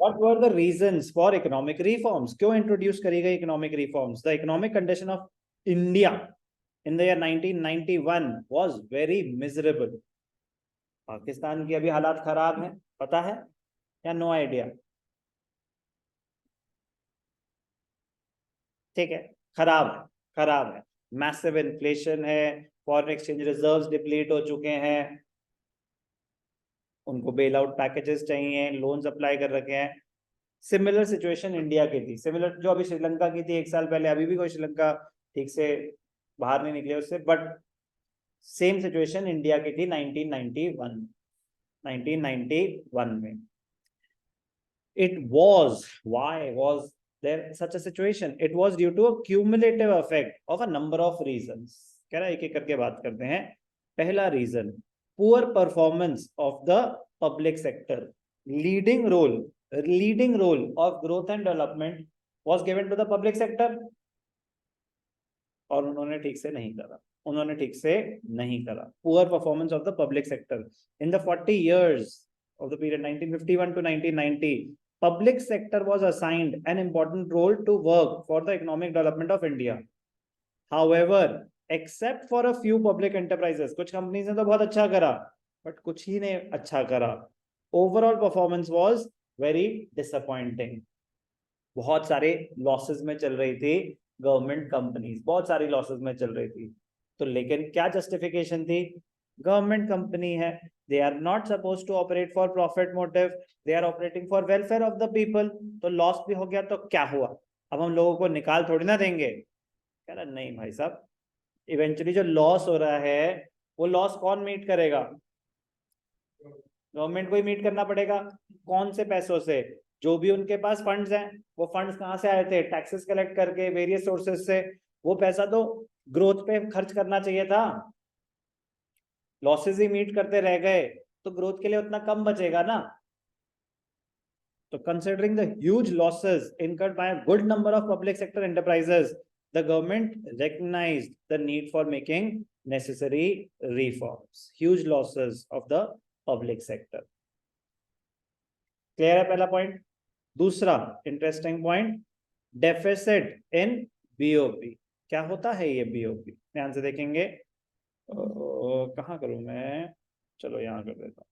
What were the reasons for economic reforms? क्यों introduce करी गई economic reforms? The economic condition of India in the year 1991 was very miserable. Pakistan की अभी हालात खराब हैं, पता है या नो आइडिया? ठीक है, खराब है, खराब है। मैसिव इन्फ्लेशन है, फॉरेन एक्सचेंज रिजर्व्स डिप्लीट हो चुके हैं, उनको बेल आउट पैकेजेस चाहिए, लोन्स अप्लाई कर रखे हैं। सिमिलर सिचुएशन इंडिया की थी, सिमिलर जो अभी श्रीलंका की थी 1 साल पहले, अभी भी कोई श्रीलंका ठीक से बाहर नहीं निकले उससे, बट सेम सिचुएशन इंडिया की थी 1991 में। It was, why was there such a situation? It was due to a cumulative effect of a number of reasons. कह रहा है एक एक करके बात करते हैं। पहला reason, poor performance of the public sector. Leading role of growth and development was given to the public sector, और उन्होंने ठीक से नहीं करा। Poor performance of the public sector in the 40 years of the period 1951 to 1990. Public sector was assigned an important role to work for the economic development of India. However, except for a few public enterprises, कुछ companies ने तो बहुत अच्छा करा, but कुछ ही ने अच्छा करा। Overall performance was very disappointing. बहुत सारे लॉसेस में चल रही थी गवर्नमेंट कंपनीज, बहुत सारी लॉसेस में चल रही थी। तो लेकिन क्या जस्टिफिकेशन थी? गवर्नमेंट कंपनी है, they are not supposed to operate for profit motive, they are operating for welfare of the people. तो लॉस भी हो गया तो क्या हुआ, अब हम लोगों को निकाल थोड़ी ना देंगे। कह रहा नहीं भाई साहब, इवेंचुअली जो लॉस हो रहा है वो लॉस कौन मीट करेगा? गवर्नमेंट को ही मीट करना पड़ेगा। कौन से पैसों से? जो भी उनके पास फंड्स हैं, वो फंड्स कहाँ से आए थे? टैक्सेस कलेक्ट करके वेरियस सोर्सेस से। वो पैसा तो ग्रोथ पे खर्च करना चाहिए था। लॉसेस ही मीट करते रह गए तो ग्रोथ के लिए उतना कम बचेगा ना। तो considering the huge losses incurred by a good number of public sector enterprises, the government recognized the need for making necessary reforms. Huge losses of the public sector. Clear है पहला पॉइंट? दूसरा interesting point, deficit in BOP. क्या होता है ये BOP? ध्यान से देखेंगे। कहाँ करूं मैं? चलो यहां कर देता हूं।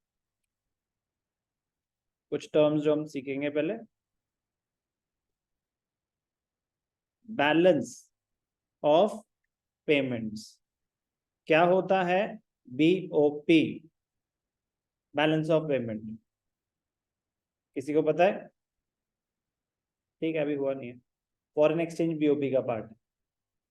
कुछ टर्म्स जो हम सीखेंगे पहले। Balance of payments. क्या होता है बीओपी? बैलेंस ऑफ पेमेंट किसी को पता है? ठीक है, अभी हुआ नहीं है। फॉरेन एक्सचेंज बीओपी का part.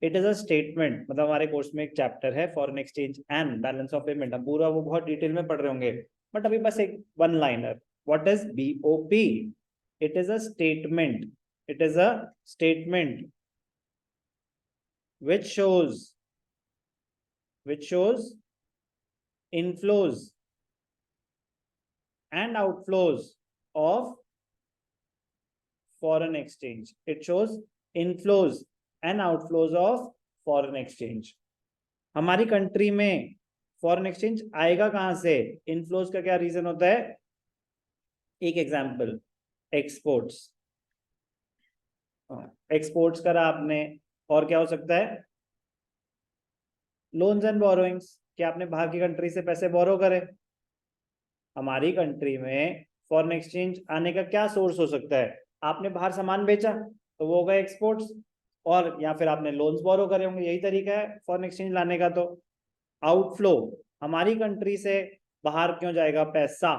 It is a statement, मतलब हमारे कोर्स में एक चैप्टर है foreign exchange and balance of payment. हम पूरा वो बहुत डिटेल में पढ़ रहे होंगे, बट अभी बस एक one liner. What is BOP? It is a statement, it is a statement which shows inflows and outflows of foreign exchange. It shows inflows and outflows of foreign exchange. हमारी country में foreign exchange आएगा कहां से? Inflows का क्या reason होता है? एक एग्जांपल, एक्सपोर्ट्स। एक्सपोर्ट्स करा आपने, और क्या हो सकता है? लोन्स एंड बोरोइंग्स, कि आपने बाहर की कंट्री से पैसे बोरो करे। हमारी कंट्री में फॉरेन एक्सचेंज आने का क्या सोर्स हो सकता है? आपने बाहर सामान बेचा तो वो हो गए एक्सपोर्ट्स, और या फिर आपने लोन्स बोरो करे होंगे, यही तरीका है फॉरेन एक्सचेंज लाने का। तो आउटफ्लो, हमारी कंट्री से बाहर क्यों जाएगा पैसा?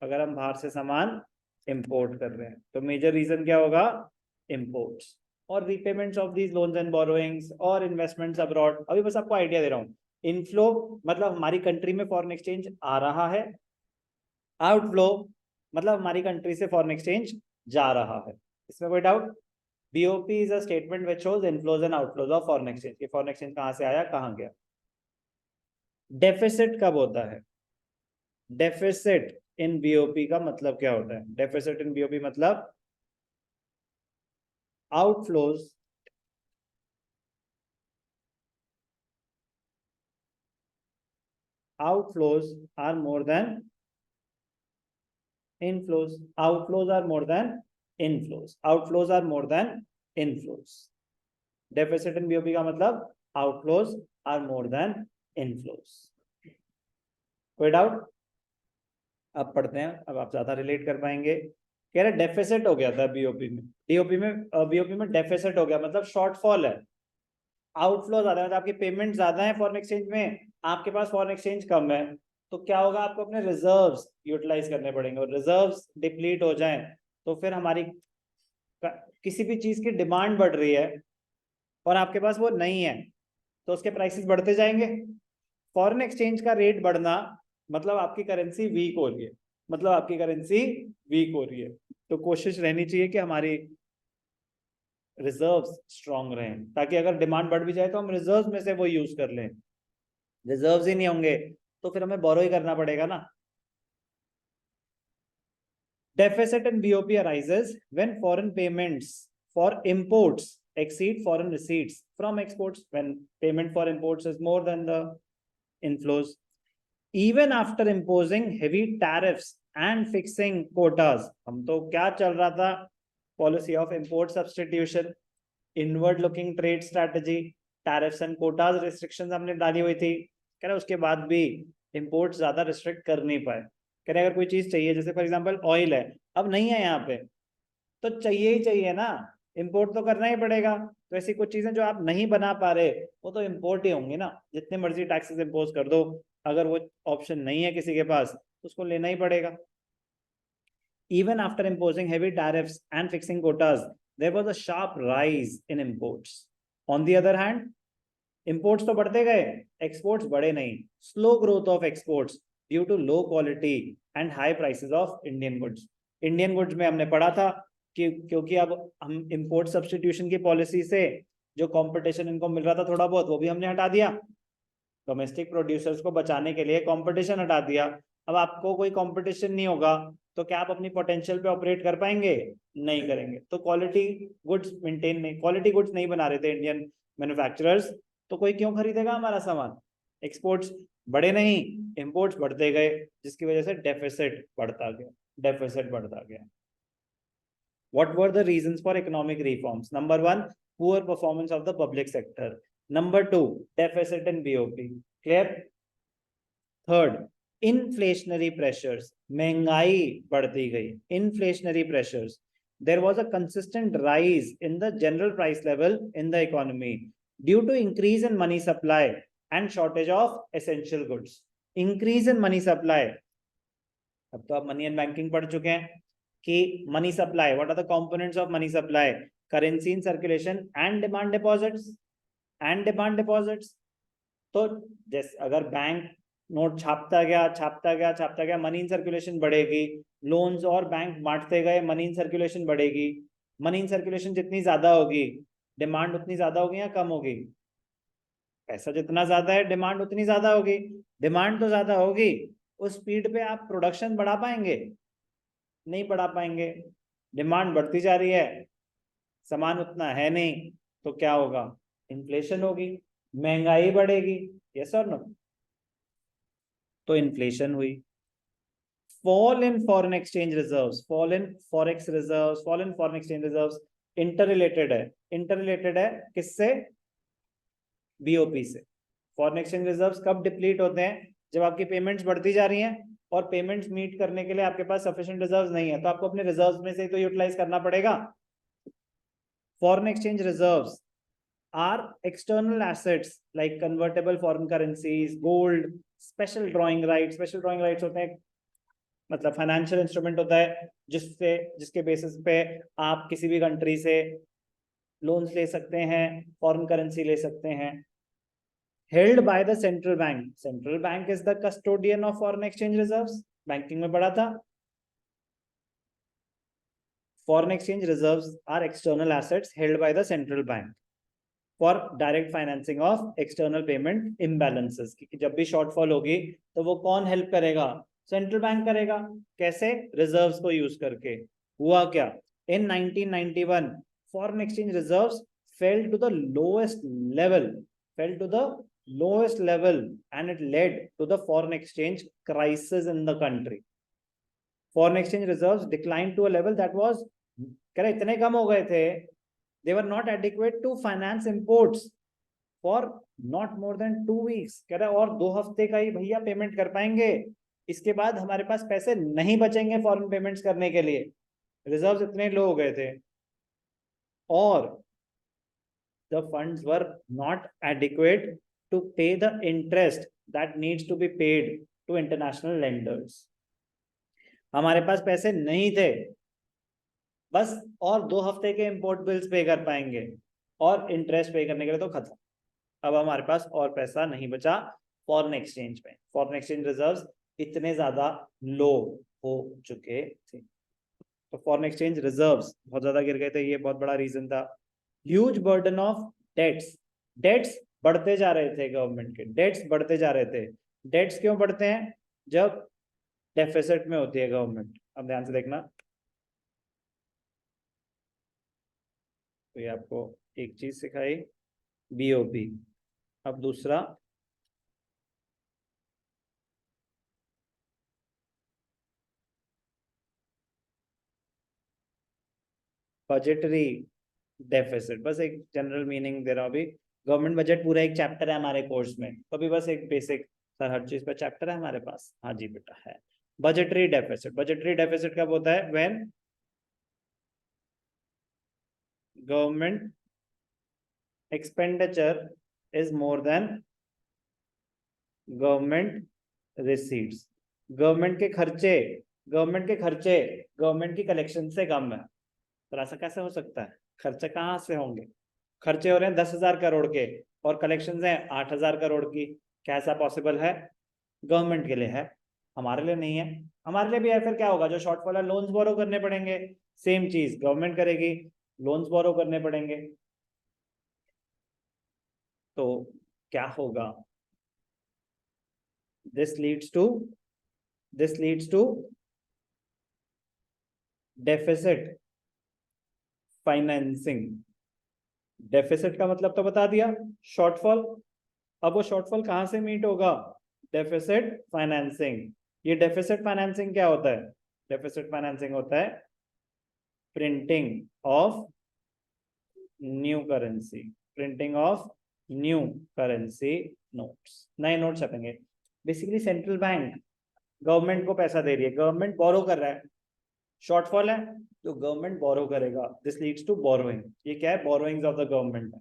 अगर हम बाहर से सामान इंपोर्ट कर रहे हैं तो मेजर रीजन क्या होगा? इंपोर्ट्स। और repayments of these loans and borrowings और इन्वेस्टमेंट्स अब्रॉड। अभी बस आपको आइडिया दे रहा हूँ। इनफ्लो मतलब हमारी कंट्री में फॉरेन एक्सचेंज आ रहा है, आउटफ्लो मतलब हमारी कंट्री से फॉरेन एक्सचेंज जा रहा है। इसमें कोई doubt? BOP is a statement which shows inflows and outflows of foreign exchange, कि फॉरेन एक्सचेंज कहां से आया, कहां गया। डेफिसिट कब होता है? डेफिसिट इन बीओपी का मतलब क्या होता है? डेफिसिट इन बीओपी मतलब outflows are more than inflows. Outflows are more than inflows. Outflows are more than inflows. Deficit in BOP का मतलब outflows are more than inflows. कोई डाउट? अब पढ़ते हैं, अब आप ज्यादा रिलेट कर पाएंगे. कह रहे डेफिसिट हो गया था बीओपी में. बीओपी में डेफिसिट हो गया मतलब शॉर्टफॉल है. आउटफ्लो ज्यादा है मतलब आपकी पेमेंट ज्यादा है फॉरेन एक्सचेंज में, आपके पास फॉरेन एक्सचेंज कम है. तो क्या होगा, आपको अपने रिजर्व्स यूटिलाइज करने पड़ेंगे, और रिजर्व्स डिप्लीट हो जाएं तो फिर हमारी किसी भी चीज की डिमांड बढ़ रही है और आपके पास वो नहीं है तो उसके प्राइसेस बढ़ते जाएंगे. फॉरेन एक्सचेंज का रेट बढ़ना मतलब आपकी करेंसी वीक हो रही है, मतलब आपकी करेंसी वीक हो रही है. तो कोशिश रहनी चाहिए कि हमारी रिजर्व्स स्ट्रांग रहें, ताकि अगर डिमांड बढ़ भी जाए तो हम रिजर्व्स में से वो यूज कर लें. रिजर्व्स ही नहीं होंगे तो फिर हमें बोरो ही करना पड़ेगा ना. Deficit in BOP arises when foreign payments for imports exceed foreign receipts from exports, when payment for imports is more than the inflows. Even after imposing heavy tariffs and fixing quotas, हम तो क्या चल रहा था, policy of import substitution, inward looking trade strategy, tariffs and quotas restrictions हमने डाली हुई थी. कह रहे उसके बाद भी import ज्यादा restrict कर नहीं पाए. कह रहे अगर कोई चीज चाहिए, जैसे फॉर एग्जांपल ऑयल है, अब नहीं है यहाँ पे, तो चाहिए ही चाहिए ना, इंपोर्ट तो करना ही पड़ेगा. तो ऐसी कुछ चीजें जो आप नहीं बना पा रहे वो तो इंपोर्ट ही होंगी ना, जितने मर्जी टैक्सेस इंपोज कर दो, अगर वो ऑप्शन नहीं है किसी के पास तो उसको लेना ही पड़ेगा. Even after imposing heavy tariffs and fixing quotas, there was a sharp rise in imports. On the other hand, imports तो बढ़ते गए, exports बढ़े नहीं. Slow growth of exports due to low quality and high prices of Indian goods. Indian goods में हमने पढ़ा था कि क्योंकि अब हम import substitution की पॉलिसी से जो कंपटीशन इनको मिल रहा था थोड़ा बहुत, वो भी हमने हटा दिया. डोमेस्टिक प्रोड्यूसर्स को बचाने के लिए कंपटीशन हटा दिया. अब आपको कोई कंपटीशन नहीं होगा तो क्या आप अपनी पोटेंशियल पे ऑपरेट कर पाएंगे? नहीं करेंगे. तो क्वालिटी गुड्स मेंटेन नहीं, क्वालिटी गुड्स नहीं बना रहे थे इंडियन मैन्युफैक्चरर्स, तो कोई क्यों खरीदेगा हमारा सामान? एक्सपोर्ट्स बढ़े नहीं, इंपोर्ट्स बढ़ते गए, जिसकी वजह से डेफिसिट बढ़ता गया, डेफिसिट बढ़ता गया. What were the reasons for economic reforms? Number one, poor performance of the public sector. Number two, deficit in BOP. Clear? Third, inflationary pressures. महंगाई बढ़ती गई. Inflationary pressures. There was a consistent rise in the general price level in the economy due to increase in money supply and shortage of essential goods. Increase in money supply. अब तो आप money and banking पढ़ चुके हैं कि money supply, what are the components of money supply? Currency in circulation and demand deposits, and demand deposits. तो जैसे अगर बैंक नोट छापता गया छापता गया छापता गया, मनी इन सर्कुलेशन बढ़ेगी. लोन्स और बैंक बांटते गए, मनी इन सर्कुलेशन बढ़ेगी. मनी इन सर्कुलेशन जितनी ज्यादा होगी, डिमांड उतनी ज्यादा होगी या कम होगी? पैसा जितना ज्यादा है डिमांड उतनी ज्यादा होगी. डिमांड तो ज्यादा होगी, उस स्पीड पे आप प्रोडक्शन बढ़ा पाएंगे? नहीं बढ़ा पाएंगे. डिमांड बढ़ती जा रही है, सामान उतना है नहीं, तो क्या होगा? इन्फ्लेशन होगी, महंगाई बढ़ेगी. यस और नो? तो इन्फ्लेशन हुई. Fall in foreign exchange reserves, fall in forex reserves, fall in foreign exchange reserves interrelated है. इंटररिलेटेड है किससे? बीओपी से. फॉरेन एक्सचेंज रिजर्व्स कब डिप्लीट होते हैं? जब आपकी पेमेंट्स बढ़ती जा रही हैं और पेमेंट्स मीट करने के लिए आपके पास सफिशिएंट रिजर्व्स नहीं है, तो आपको अपने रिजर्व्स में से तो यूटिलाइज करना पड़ेगा. Foreign exchange reserves are external assets like convertible foreign currencies, gold, special drawing rights. Special drawing rights होते हैं मतलब फाइनेंशियल इंस्ट्रूमेंट होता है जिसके बेसिस पे आप किसी भी कंट्री से लोन्स ले सकते हैं, फॉरेन करेंसी ले सकते हैं. held by the central bank. Central bank is the custodian of foreign exchange reserves. Banking में पढ़ा था. Foreign exchange reserves are external assets held by the central bank for direct financing of external payment imbalances. क्योंकि जब भी shortfall होगी तो वो कौन हेल्प करेगा? सेंट्रल बैंक करेगा. कैसे? रिजर्व्स को यूज करके. हुआ क्या? इन 1991 foreign exchange reserves fell to the lowest level and it led to the foreign exchange crisis in the country. Foreign exchange reserves decline to a level that was, कह रहे इतने कम हो गए थे, they were not adequate to finance imports for not more than 2 weeks. कह रहे और 2 हफ्ते का ही भैया पेमेंट कर पाएंगे, इसके बाद हमारे पास पैसे नहीं बचेंगे फॉरेन पेमेंट्स करने के लिए, रिजर्व्स इतने लो हो गए थे। और the funds were not adequate to pay the interest that needs to be paid to international lenders। हमारे पास पैसे नहीं थे बस, और 2 हफ्ते के इंपोर्ट बिल्स पे कर पाएंगे और इंटरेस्ट पे करने के लिए तो खत्म। अब हमारे पास और पैसा नहीं बचा फॉरेन एक्सचेंज में, फॉरेन एक्सचेंज रिजर्व्स इतने ज्यादा लो हो चुके थे, तो फॉरेन एक्सचेंज रिजर्व्स बहुत ज्यादा गिर गए थे, ये बहुत बड़ा रीजन था। Huge burden of debts, debts बढ़ते जा रहे थे, गवर्नमेंट के डेट्स बढ़ते जा रहे थे। डेट्स क्यों बढ़ते हैं? जब डेफिसिट में होती है गवर्नमेंट। अब ध्यान से देखना, तो ये आपको एक चीज सिखाई बीओपी, अब दूसरा बजटरी डेफिसिट। बस एक जनरल मीनिंग दे रहा हूँ अभी, गवर्नमेंट बजट पूरा एक चैप्टर है हमारे कोर्स में, तो अभी बस एक बेसिक, सर हर चीज का चैप्टर है हमारे पास, हाँ जी बेटा है। बजटरी डेफिसिट, बजटरी डेफिसिट कब होता है? When government expenditure is more than government receipts. Government के खर्चे, गवर्नमेंट के खर्चे गवर्नमेंट की कलेक्शन से कम है। तो ऐसा कैसे हो सकता है? खर्चे कहाँ से होंगे? खर्चे हो रहे हैं 10,000 करोड़ के और कलेक्शन है 8,000 करोड़ की, कैसा पॉसिबल है? गवर्नमेंट के लिए है, हमारे लिए नहीं है। हमारे लिए भी है, फिर क्या होगा? जो शॉर्टफॉल है लोन्स बोरो करने पड़ेंगे, सेम चीज गवर्नमेंट करेगी, लोन्स बोरो करने पड़ेंगे। तो क्या होगा? This leads to deficit financing. Deficit का मतलब तो बता दिया, शॉर्टफॉल। अब वो शॉर्टफॉल कहां से मीट होगा? Deficit financing. ये डेफिसिट फाइनेंसिंग क्या होता है? डेफिसिट फाइनेंसिंग होता है printing of new currency, printing of new currency notes, नए नोट छपेंगे। बेसिकली सेंट्रल बैंक गवर्नमेंट को पैसा दे रही है, गवर्नमेंट बोरो कर रहा है, शॉर्टफॉल है तो गवर्नमेंट बोरो करेगा, दिस लीड्स टू बोरोइंग। ये क्या है? Borrowings of the government.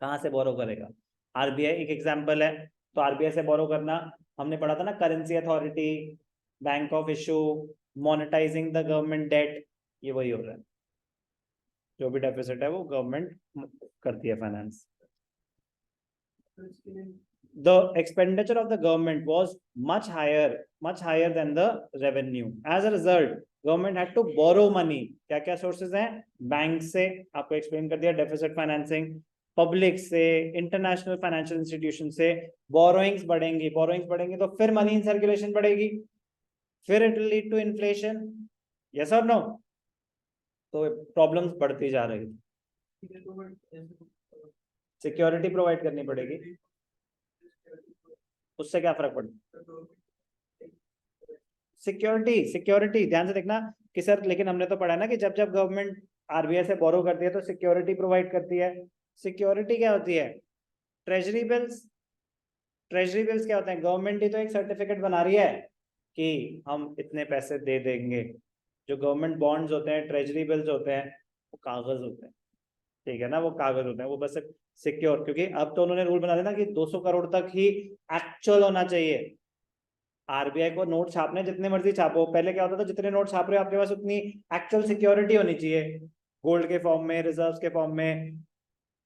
कहाँ से बोरो करेगा? आरबीआई एक एग्जांपल है, तो आरबीआई से बोरो करना हमने पढ़ा था ना, currency authority, bank of issue, monetizing the government debt, ये वही हो रहा है। जो भी डेफिसिट है वो गवर्नमेंट करती है finance. The expenditure of the government was much higher than the revenue. As a result, government had to borrow money. क्या क्या सोर्सेज हैं? बैंक से, आपको एक्सप्लेन कर दिया, डेफिसिट फाइनेंसिंग, पब्लिक से, इंटरनेशनल फाइनेंशियल इंस्टीट्यूशन से। बोरोइंग्स बढ़ेंगी, बोरोइंग्स बढ़ेंगी तो फिर मनी इन सर्कुलेशन बढ़ेगी, फिर it will lead to inflation, yes और नो? तो प्रॉब्लम्स बढ़ती जा रही है, सिक्योरिटी प्रोवाइड करनी पड़ेगी, उससे क्या फर्क पड़ता? सिक्योरिटी ध्यान से देखना कि सर, लेकिन हमने तो पढ़ा ना कि जब जब गवर्नमेंट आरबीआई से बोरो करती है तो सिक्योरिटी प्रोवाइड करती है। सिक्योरिटी क्या होती है? Treasury bills. ट्रेजरी बिल्स क्या होते हैं? गवर्नमेंट ही तो एक सर्टिफिकेट बना रही है कि हम इतने पैसे दे देंगे। जो गवर्नमेंट बॉन्ड्स होते हैं, ट्रेजरी बिल्स होते हैं, वो कागज होते हैं, ठीक है ना, वो कागज होते हैं, वो बस सिक्योर, क्योंकि अब तो उन्होंने रूल बना दिया ना कि 200 करोड़ तक ही एक्चुअल होना चाहिए। आरबीआई को नोट छापने जितने मर्जी छापो, पहले क्या होता था, जितने नोट छाप रहे हो आपके पास उतनी एक्चुअल सिक्योरिटी होनी चाहिए, गोल्ड के फॉर्म में, रिजर्व्स के फॉर्म में।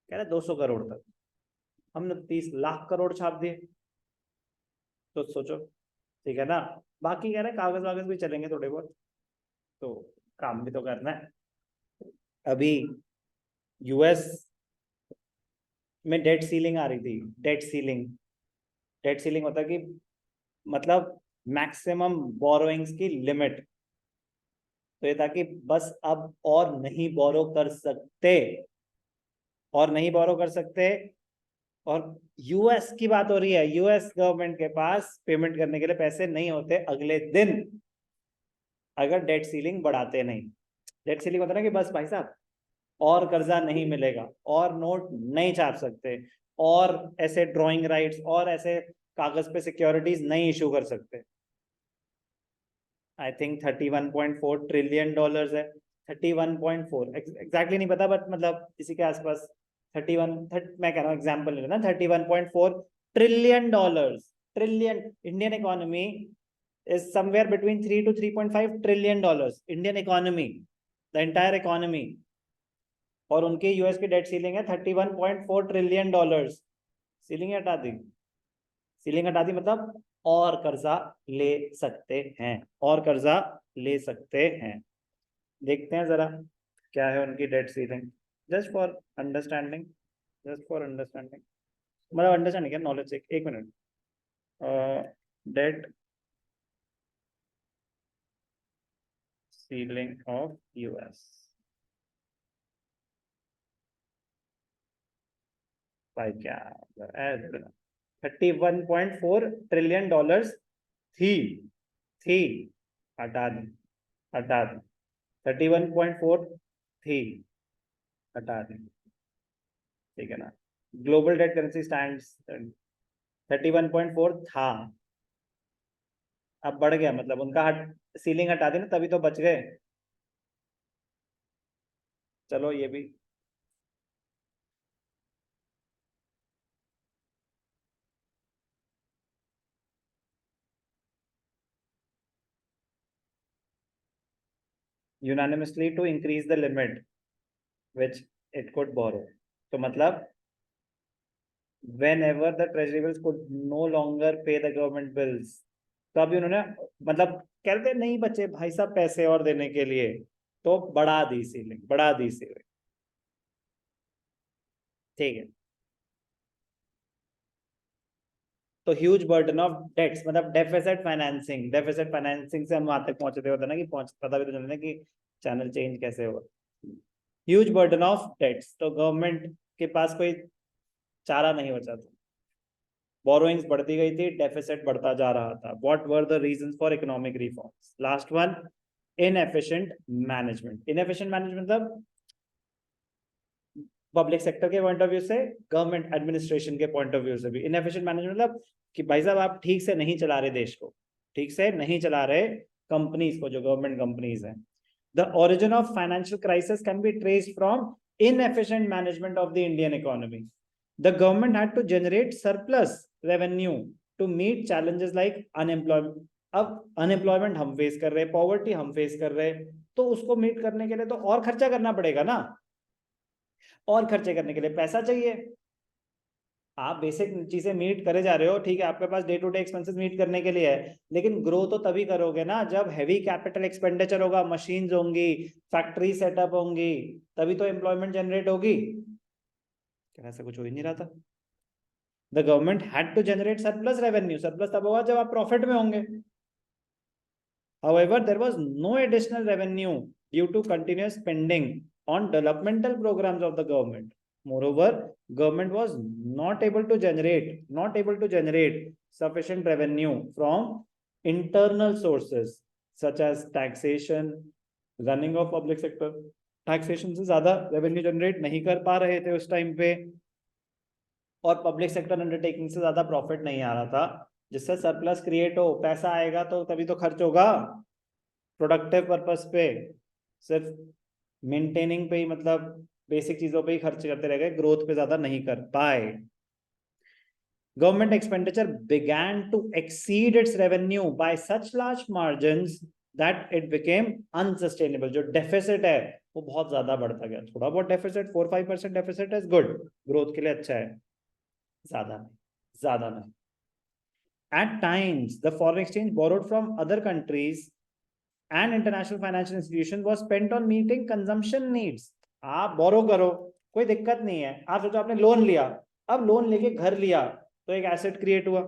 कह रहे 200 करोड़ तक, हमने 30 लाख करोड़ छाप दिए, तो सोचो, ठीक है ना। बाकी कह रहे कागज वागज भी चलेंगे थोड़े बहुत, तो काम भी तो करना है। अभी यूएस में डेट सीलिंग आ रही थी, डेट सीलिंग होता है कि मतलब मैक्सिमम बोरोइंग्स की लिमिट, तो ये था कि बस अब और नहीं बोरो कर सकते, और नहीं बोरो कर सकते। और यूएस की बात हो रही है, यूएस गवर्नमेंट के पास पेमेंट करने के लिए पैसे नहीं होते अगले दिन। अगर डेट सीलिंग बढ़ाते नहीं। डेट सीलिंग होता है ना कि बस भाई साहब और कर्जा नहीं मिलेगा, और नोट नहीं छाप सकते, और ऐसे ड्राइंग राइट्स और ऐसे कागज पे सिक्योरिटीज नहीं इशू कर सकते। आई थिंक $31.4 ट्रिलियन है। 31.4 एग्जैक्टली नहीं पता, बट मतलब इसी के आसपास। 31 मैं कह रहा हूँ एग्जाम्पल ले लेना, $31.4 trillion. Trillion, Indian economy is somewhere between 3 to 3.5 trillion dollars, Indian economy, the entire economy. और उनके यूएस की डेट सीलिंग है $31.4 ट्रिलियन। सीलिंग हटा दी, सीलिंग हटा दी मतलब और कर्जा ले सकते हैं, और कर्जा ले सकते हैं। देखते हैं जरा क्या है उनकी date ceiling, just for understanding, just for understanding, मतलब अंडरस्टैंडिंग क्या, नॉलेज। एक minute, date ceiling of US, भाई क्या 31.4 ट्रिलियन डॉलर्स थी, थी, हटा दी, हटा दी। 31.4 थी, हटा दी, ठीक है ना। ग्लोबल डेट करेंसी स्टैंड्स 31.4 था, अब बढ़ गया, मतलब उनका सीलिंग हटा दी ना, तभी तो बच गए। चलो ये भी। Unanimously to increase the limit which it could borrow, तो मतलब whenever the treasury bills could no longer pay the government bills, तो अभी उन्होंने मतलब कहते नहीं बचे भाई साहब पैसे और देने के लिए, तो बढ़ा दी सीलिंग, बढ़ा दी सीलिंग, ठीक है। तो ह्यूज बर्डन ऑफ डेट्स, मतलब डेफिसिट फाइनेंसिंग, डेफिसिट फाइनेंसिंग से हम वहां तक पहुंचे थे, होता ना कि पहुंच, पता भी तो चलना कि चैनल चेंज कैसे होगा। ह्यूज बर्डन ऑफ डेट्स, तो गवर्नमेंट के पास कोई चारा नहीं बचा था, बोरोइंग्स बढ़ती गई थी, डेफिसिट बढ़ता जा रहा था। What were the reasons for economic reforms? Last one, inefficient management. Inefficient management मतलब पब्लिक सेक्टर के पॉइंट ऑफ व्यू से, गवर्नमेंट एडमिनिस्ट्रेशन के पॉइंट ऑफ व्यू से भी इनएफिशिएंट मैनेजमेंट मतलब कि भाई साहब आप ठीक से नहीं चला रहे देश को, ठीक से नहीं चला रहे कंपनीज को, जो गवर्नमेंट कंपनीज हैं। The origin of financial crisis can be traced from inefficient management of the Indian economy. The government had to generate surplus revenue to meet challenges like unemployment. अब अनएम्प्लॉयमेंट हम face कर रहे हैं, poverty हम face कर रहे हैं, तो उसको मीट करने के लिए तो और खर्चा करना पड़ेगा ना, और खर्चे करने के लिए पैसा चाहिए। आप बेसिक चीजें मीट करे जा रहे हो, ठीक है, आपके पास day to day expenses meet करने के लिए है, लेकिन ग्रो तो तभी करोगे ना जब हैवी कैपिटल एक्सपेंडिचर होगा, मशीन्स होंगी, फैक्ट्री सेटअप होंगी, तभी तो एम्प्लॉयमेंट जनरेट होगी। ऐसा कुछ हो ही नहीं रहा था। The government had to generate surplus revenue, surplus तब होगा जब आप प्रॉफिट में होंगे। However, there was no additional revenue due to continuous spending on developmental programs of the government. Moreover, government was not able to generate sufficient revenue from internal sources such as taxation, running of public sector. Taxation से ज्यादा revenue generate नहीं कर पा रहे थे उस time पे, और पब्लिक सेक्टर अंडरटेकिंग से ज्यादा प्रॉफिट नहीं आ रहा था, जिससे सरप्लस क्रिएट हो, पैसा आएगा तो तभी तो खर्च होगा प्रोडक्टिव पर्पस पे। सिर्फ मेंटेनिंग पे ही, मतलब बेसिक चीजों पे ही खर्च करते रह गए, ग्रोथ पे ज्यादा नहीं कर पाए। Government expenditure began to exceed its revenue by such large margins that it became unsustainable. जो डेफिसिट है वो बहुत ज्यादा बढ़ता गया। थोड़ा बहुत deficit, 4-5% deficit is good, growth के लिए अच्छा है, ज्यादा नहीं, ज्यादा नहीं। At times, the foreign exchange borrowed from other countries and international financial institutions was spent on meeting consumption needs. आप बोरो करो, कोई दिक्कत नहीं है। आप सोचो आपने लोन लिया, अब लोन लेके घर लिया तो एक एसेट क्रिएट हुआ,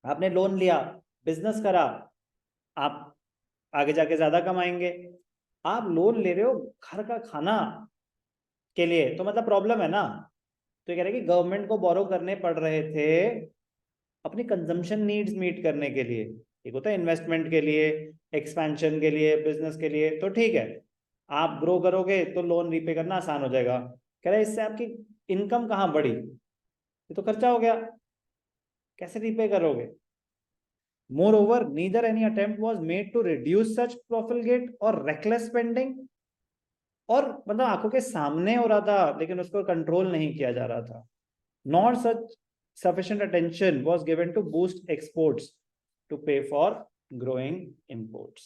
आपने लोन लिया, बिजनेस करा, आप आगे जाके ज्यादा कमाएंगे। आप लोन ले रहे हो घर का खाना के लिए, तो मतलब प्रॉब्लम है ना। तो ये कह रहे हैं कि गवर्नमेंट को बोरो करने पड़ रहे थे अपनी कंजम्पशन नीड्स मीट करने के लिए। एक होता है इन्वेस्टमेंट के लिए, एक्सपेंशन के लिए, बिजनेस के लिए, तो ठीक है आप ग्रो करोगे तो लोन रीपे करना आसान हो जाएगा। कह रहे इससे आपकी इनकम कहाँ बढ़ी, ये तो खर्चा हो गया, कैसे रीपे करोगे? Moreover, neither any attempt was made to reduce such profligate or reckless spending, और मतलब आंखों के सामने हो रहा था लेकिन उसको कंट्रोल नहीं किया जा रहा था। Nor such sufficient attention was given to boost exports to pay for growing imports.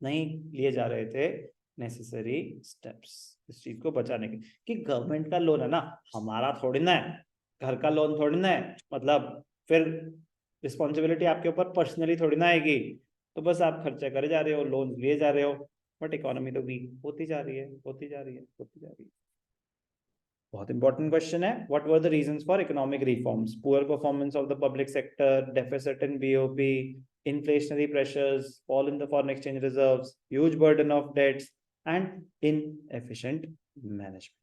नहीं लिए जा रहे थे नेसेसरी स्टेप्स इस चीज को बचाने के, कि गवर्नमेंट का लोन है ना, हमारा थोड़ी ना है, घर का लोन थोड़ी ना है, मतलब फिर रिस्पॉन्सिबिलिटी आपके ऊपर पर्सनली थोड़ी ना आएगी, तो बस आप खर्चा करे जा रहे हो, लोन लिए जा रहे हो, बट इकोनॉमी तो वीक होती जा रही है, होती जा रही है, होती जा रही है। बहुत इंपॉर्टेंट क्वेश्चन है, what were the reasons for economic reforms? Poor performance of the public sector, deficit in BOP, inflationary pressures, fall in the foreign exchange reserves, huge burden of debts, and inefficient management.